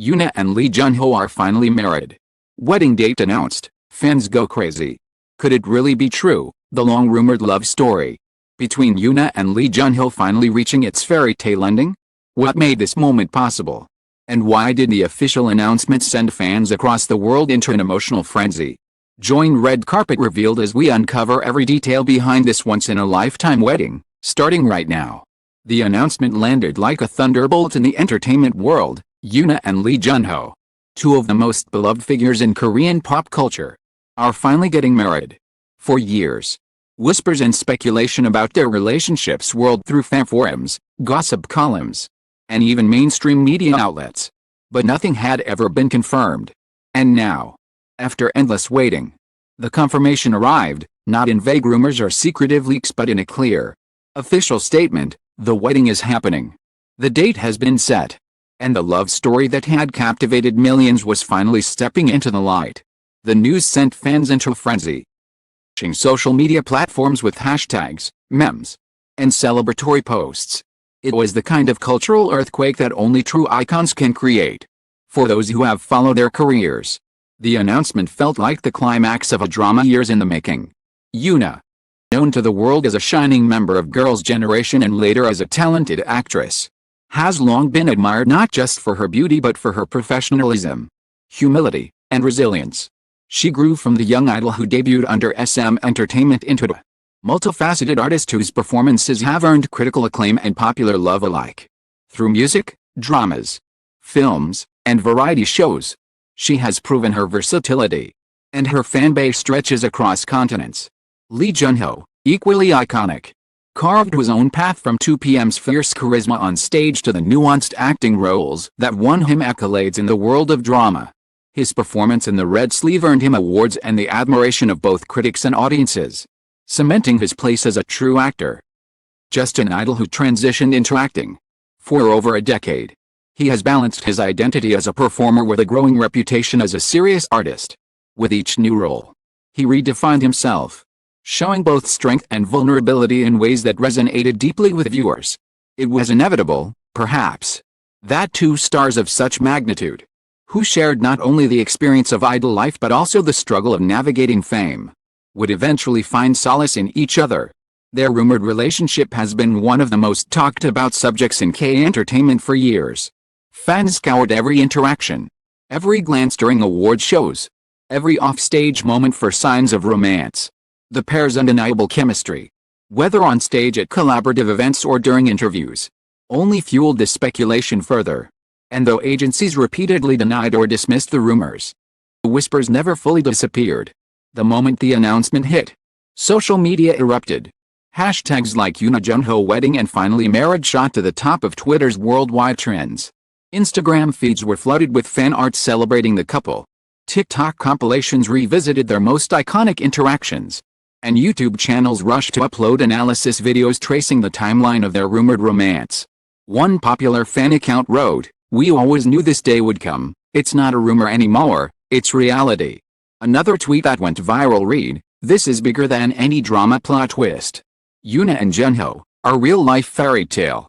Yuna and Lee Junho are finally married. Wedding date announced. Fans go crazy. Could it really be true, the long-rumored love story between Yuna and Lee Junho finally reaching its fairy tale ending? What made this moment possible? And why did the official announcement send fans across the world into an emotional frenzy? Join Red Carpet Revealed as we uncover every detail behind this once-in-a-lifetime wedding, starting right now. The announcement landed like a thunderbolt in the entertainment world. Yuna and Lee Junho, two of the most beloved figures in Korean pop culture, are finally getting married. For years, whispers and speculation about their relationship swirled through fan forums, gossip columns, and even mainstream media outlets. But nothing had ever been confirmed. And now, after endless waiting, the confirmation arrived, not in vague rumors or secretive leaks but in a clear, official statement: the wedding is happening. The date has been set. And the love story that had captivated millions was finally stepping into the light. The news sent fans into a frenzy, pushing social media platforms with hashtags, memes, and celebratory posts. It was the kind of cultural earthquake that only true icons can create. For those who have followed their careers, the announcement felt like the climax of a drama years in the making. Yuna, known to the world as a shining member of Girls' Generation and later as a talented actress, has long been admired not just for her beauty but for her professionalism, humility, and resilience. She grew from the young idol who debuted under SM Entertainment into a multifaceted artist whose performances have earned critical acclaim and popular love alike. Through music, dramas, films, and variety shows, she has proven her versatility, and her fanbase stretches across continents. Lee Junho, equally iconic, carved his own path from 2PM's fierce charisma on stage to the nuanced acting roles that won him accolades in the world of drama. His performance in The Red Sleeve earned him awards and the admiration of both critics and audiences, cementing his place as a true actor. Just an idol who transitioned into acting. For over a decade, he has balanced his identity as a performer with a growing reputation as a serious artist. With each new role, he redefined himself, showing both strength and vulnerability in ways that resonated deeply with viewers. It was inevitable, perhaps, that two stars of such magnitude, who shared not only the experience of idol life but also the struggle of navigating fame, would eventually find solace in each other. Their rumored relationship has been one of the most talked about subjects in K-entertainment for years. Fans scoured every interaction, every glance during award shows, every offstage moment for signs of romance. The pair's undeniable chemistry, whether on stage at collaborative events or during interviews, only fueled the speculation further. And though agencies repeatedly denied or dismissed the rumors, the whispers never fully disappeared. The moment the announcement hit, social media erupted. Hashtags like Yuna Junho wedding and finally marriage shot to the top of Twitter's worldwide trends. Instagram feeds were flooded with fan art celebrating the couple. TikTok compilations revisited their most iconic interactions, and YouTube channels rushed to upload analysis videos tracing the timeline of their rumored romance. One popular fan account wrote, "We always knew this day would come. It's not a rumor anymore, it's reality." Another tweet that went viral read, "This is bigger than any drama plot twist. Yuna and Junho, a real-life fairy tale."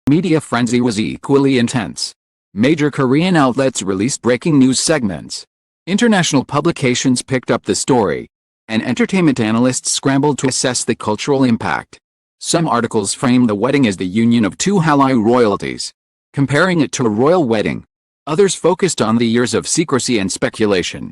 Media frenzy was equally intense. Major Korean outlets released breaking news segments. International publications picked up the story, and entertainment analysts scrambled to assess the cultural impact. Some articles framed the wedding as the union of two Hallyu royalties, comparing it to a royal wedding. Others focused on the years of secrecy and speculation,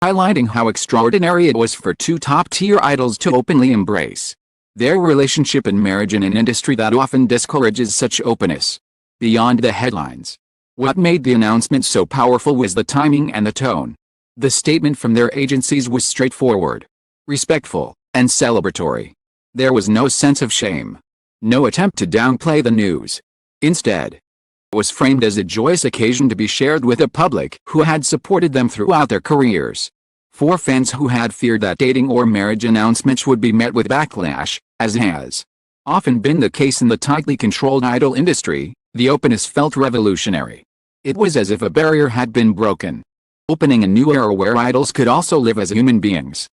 highlighting how extraordinary it was for two top-tier idols to openly embrace their relationship and marriage in an industry that often discourages such openness. Beyond the headlines, what made the announcement so powerful was the timing and the tone. The statement from their agencies was straightforward, respectful, and celebratory. There was no sense of shame, no attempt to downplay the news. Instead, it was framed as a joyous occasion to be shared with a public who had supported them throughout their careers. For fans who had feared that dating or marriage announcements would be met with backlash, as has often been the case in the tightly controlled idol industry, the openness felt revolutionary. It was as if a barrier had been broken, opening a new era where idols could also live as human beings,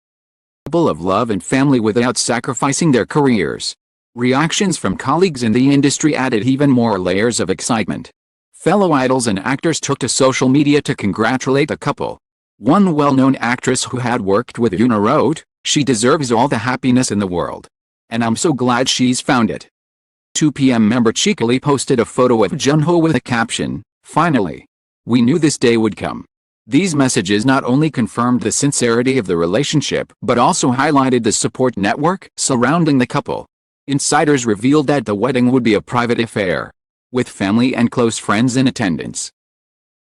capable of love and family without sacrificing their careers. Reactions from colleagues in the industry added even more layers of excitement. Fellow idols and actors took to social media to congratulate the couple. One well-known actress who had worked with Yuna wrote, "She deserves all the happiness in the world. And I'm so glad she's found it." 2PM member cheekily posted a photo of Junho with a caption, "Finally. We knew this day would come." These messages not only confirmed the sincerity of the relationship but also highlighted the support network surrounding the couple. Insiders revealed that the wedding would be a private affair, with family and close friends in attendance.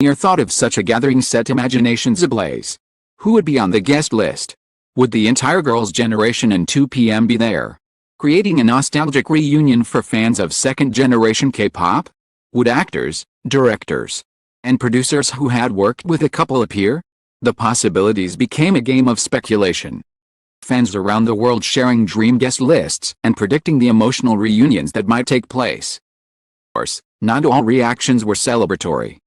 Mere thought of such a gathering set imaginations ablaze. Who would be on the guest list? Would the entire girls' generation and 2PM be there, creating a nostalgic reunion for fans of second-generation K-pop? Would actors, directors, and producers who had worked with the couple appear? The possibilities became a game of speculation. Fans around the world sharing dream guest lists and predicting the emotional reunions that might take place. Of course, not all reactions were celebratory.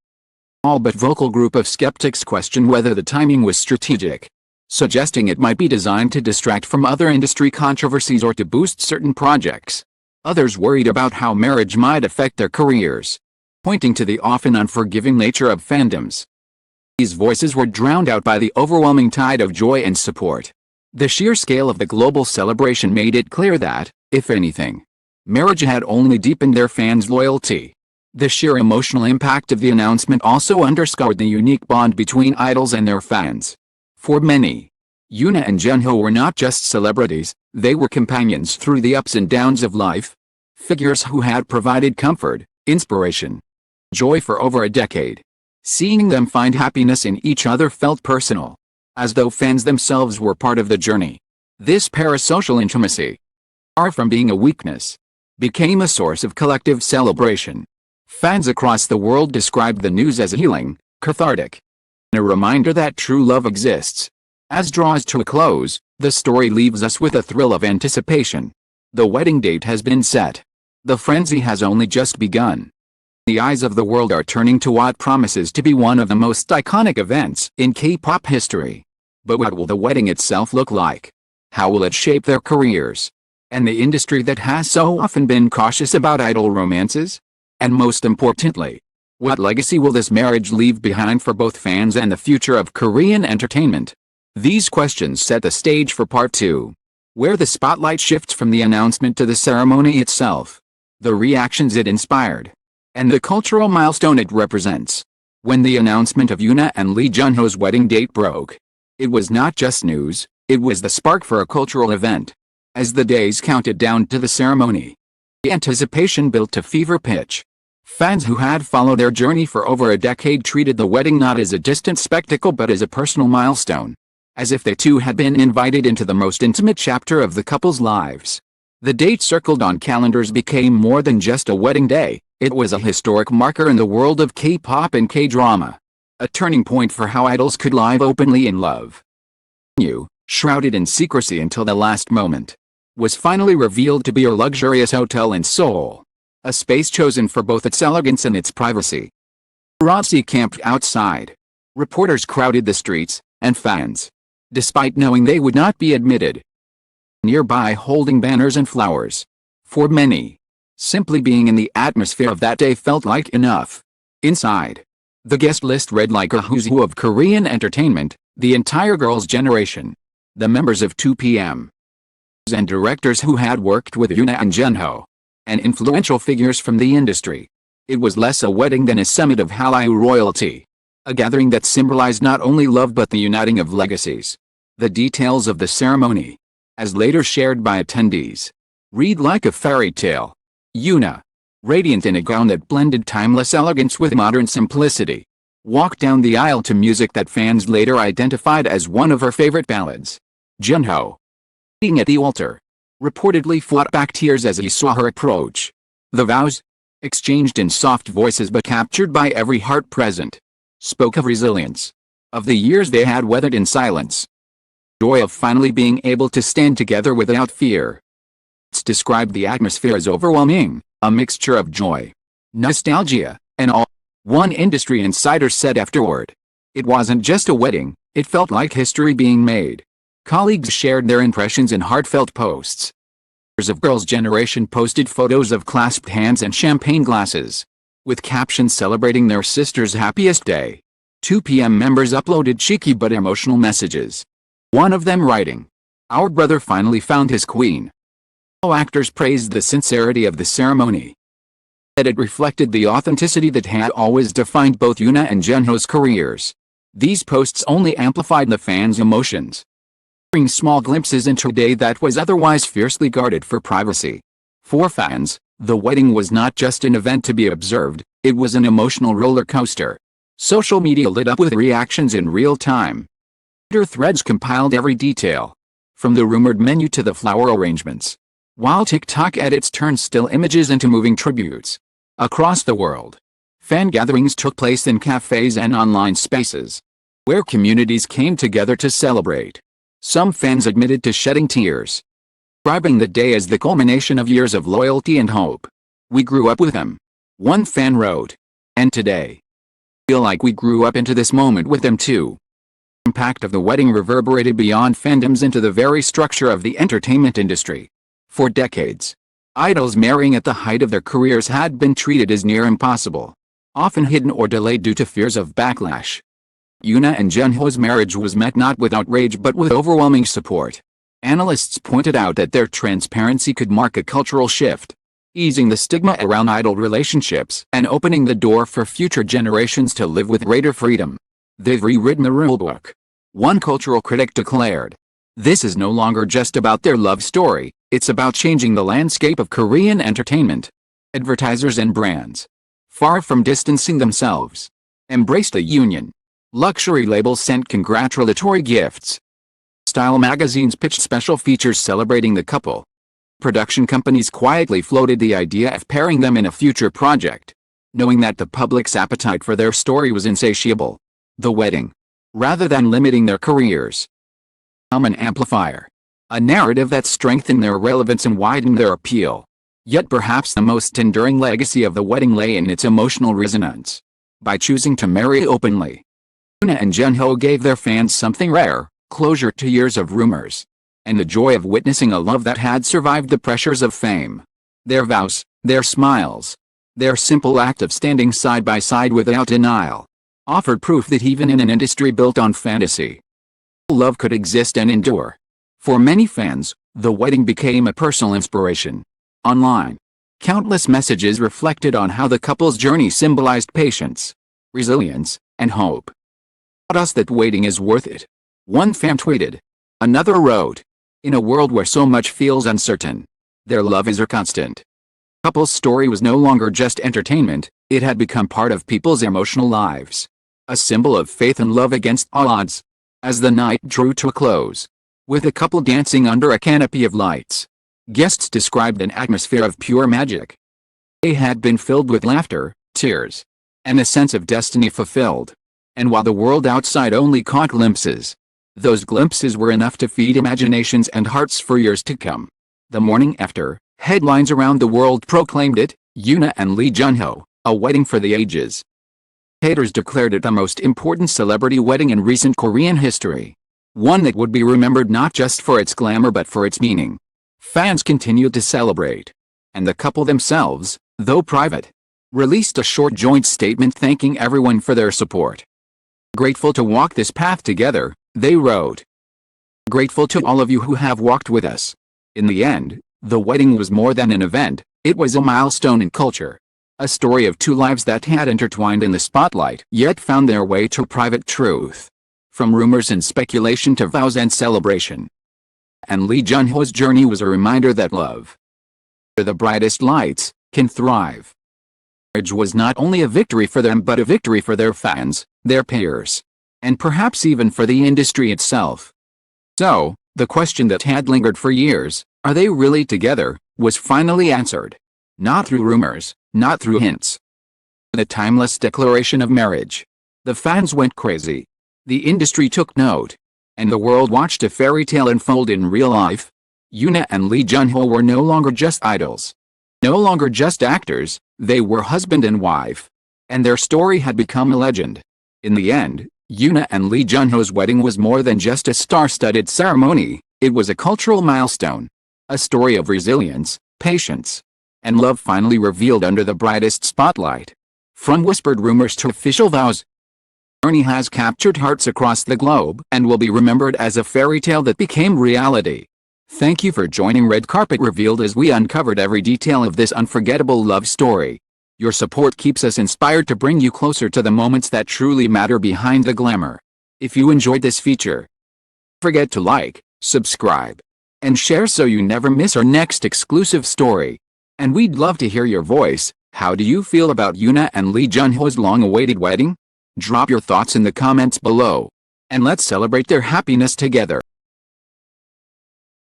All but vocal group of skeptics questioned whether the timing was strategic, suggesting it might be designed to distract from other industry controversies or to boost certain projects. Others worried about how marriage might affect their careers, pointing to the often unforgiving nature of fandoms. These voices were drowned out by the overwhelming tide of joy and support. The sheer scale of the global celebration made it clear that, if anything, marriage had only deepened their fans' loyalty. The sheer emotional impact of the announcement also underscored the unique bond between idols and their fans. For many, Yuna and Junho were not just celebrities, they were companions through the ups and downs of life. Figures who had provided comfort, inspiration, joy for over a decade. Seeing them find happiness in each other felt personal, as though fans themselves were part of the journey. This parasocial intimacy, far from being a weakness, became a source of collective celebration. Fans across the world described the news as healing, cathartic, and a reminder that true love exists. As draws to a close, the story leaves us with a thrill of anticipation. The wedding date has been set. The frenzy has only just begun. The eyes of the world are turning to what promises to be one of the most iconic events in K-pop history. But what will the wedding itself look like? How will it shape their careers and the industry that has so often been cautious about idol romances? And most importantly, what legacy will this marriage leave behind for both fans and the future of Korean entertainment? These questions set the stage for part 2, where the spotlight shifts from the announcement to the ceremony itself, the reactions it inspired, and the cultural milestone it represents. When the announcement of Yuna and Lee Junho's wedding date broke, it was not just news, it was the spark for a cultural event. As the days counted down to the ceremony, the anticipation built to fever pitch. Fans who had followed their journey for over a decade treated the wedding not as a distant spectacle but as a personal milestone, as if they too had been invited into the most intimate chapter of the couple's lives. The date circled on calendars became more than just a wedding day, it was a historic marker in the world of K-pop and K-drama. A turning point for how idols could live openly in love. New, shrouded in secrecy until the last moment, was finally revealed to be a luxurious hotel in Seoul. A space chosen for both its elegance and its privacy. Paparazzi camped outside. Reporters crowded the streets, and fans, despite knowing they would not be admitted, nearby holding banners and flowers. For many, simply being in the atmosphere of that day felt like enough. Inside, the guest list read like a who's who of Korean entertainment, the entire girls' generation, the members of 2PM, and directors who had worked with Yuna and Junho, and influential figures from the industry. It was less a wedding than a summit of Hallyu royalty, a gathering that symbolized not only love but the uniting of legacies. The details of the ceremony, as later shared by attendees, read like a fairy tale. Yuna, radiant in a gown that blended timeless elegance with modern simplicity, walked down the aisle to music that fans later identified as one of her favorite ballads. Junho, sitting at the altar, reportedly fought back tears as he saw her approach. The vows, exchanged in soft voices but captured by every heart present, spoke of resilience, of the years they had weathered in silence, joy of finally being able to stand together without fear. It's described the atmosphere as overwhelming, a mixture of joy, nostalgia, and awe. One industry insider said afterward, "It wasn't just a wedding, it felt like history being made." Colleagues shared their impressions in heartfelt posts. Of Girls' Generation posted photos of clasped hands and champagne glasses, with captions celebrating their sister's happiest day. 2 p.m. members uploaded cheeky but emotional messages. One of them writing, "Our brother finally found his queen." All actors praised the sincerity of the ceremony. It reflected the authenticity that had always defined both Yuna and Junho's careers. These posts only amplified the fans' emotions, offering small glimpses into a day that was otherwise fiercely guarded for privacy. For fans, the wedding was not just an event to be observed, it was an emotional roller coaster. Social media lit up with reactions in real time. Twitter threads compiled every detail, from the rumored menu to the flower arrangements, while TikTok edits turned still images into moving tributes. Across the world, fan gatherings took place in cafes and online spaces, where communities came together to celebrate. Some fans admitted to shedding tears, describing the day as the culmination of years of loyalty and hope. "We grew up with him," one fan wrote, "and today, I feel like we grew up into this moment with them too." The impact of the wedding reverberated beyond fandoms into the very structure of the entertainment industry. For decades, idols marrying at the height of their careers had been treated as near impossible, often hidden or delayed due to fears of backlash. Yuna and Junho's marriage was met not with outrage but with overwhelming support. Analysts pointed out that their transparency could mark a cultural shift, easing the stigma around idol relationships and opening the door for future generations to live with greater freedom. "They've rewritten the rulebook," one cultural critic declared. "This is no longer just about their love story, it's about changing the landscape of Korean entertainment." Advertisers and brands, far from distancing themselves, embraced the union. Luxury labels sent congratulatory gifts. Style magazines pitched special features celebrating the couple. Production companies quietly floated the idea of pairing them in a future project, knowing that the public's appetite for their story was insatiable. The wedding, rather than limiting their careers, became an amplifier, a narrative that strengthened their relevance and widened their appeal. Yet perhaps the most enduring legacy of the wedding lay in its emotional resonance. By choosing to marry openly, Yuna and Junho gave their fans something rare: closure to years of rumors, and the joy of witnessing a love that had survived the pressures of fame. Their vows, their smiles, their simple act of standing side by side without denial, offered proof that even in an industry built on fantasy, love could exist and endure. For many fans, the wedding became a personal inspiration. Online, countless messages reflected on how the couple's journey symbolized patience, resilience, and hope. "Taught us that waiting is worth it," one fan tweeted. Another wrote, "In a world where so much feels uncertain, their love is a constant." The couple's story was no longer just entertainment, it had become part of people's emotional lives, a symbol of faith and love against all odds. As the night drew to a close, with the couple dancing under a canopy of lights, guests described an atmosphere of pure magic. They had been filled with laughter, tears, and a sense of destiny fulfilled. And while the world outside only caught glimpses, those glimpses were enough to feed imaginations and hearts for years to come. The morning after, headlines around the world proclaimed it, Yuna and Lee Junho, a wedding for the ages. Haters declared it the most important celebrity wedding in recent Korean history, one that would be remembered not just for its glamour but for its meaning. Fans continued to celebrate, and the couple themselves, though private, released a short joint statement thanking everyone for their support. "Grateful to walk this path together," they wrote. "Grateful to all of you who have walked with us." In the end, the wedding was more than an event, it was a milestone in culture. A story of two lives that had intertwined in the spotlight yet found their way to private truth. From rumors and speculation to vows and celebration. And Lee Junho's journey was a reminder that love, under the brightest lights, can thrive. Marriage was not only a victory for them but a victory for their fans, their peers, and perhaps even for the industry itself. So, the question that had lingered for years, are they really together, was finally answered. Not through rumors, not through hints. The timeless declaration of marriage. The fans went crazy. The industry took note. And the world watched a fairy tale unfold in real life. Yuna and Lee Junho were no longer just idols. No longer just actors, they were husband and wife. And their story had become a legend. In the end, Yuna and Lee Junho's wedding was more than just a star-studded ceremony, it was a cultural milestone. A story of resilience, patience, and love finally revealed under the brightest spotlight. From whispered rumors to official vows, journey has captured hearts across the globe and will be remembered as a fairy tale that became reality. Thank you for joining Red Carpet Revealed as we uncovered every detail of this unforgettable love story. Your support keeps us inspired to bring you closer to the moments that truly matter behind the glamour. If you enjoyed this feature, don't forget to like, subscribe, and share so you never miss our next exclusive story. And we'd love to hear your voice. How do you feel about Yuna and Lee Junho's long-awaited wedding? Drop your thoughts in the comments below, and let's celebrate their happiness together.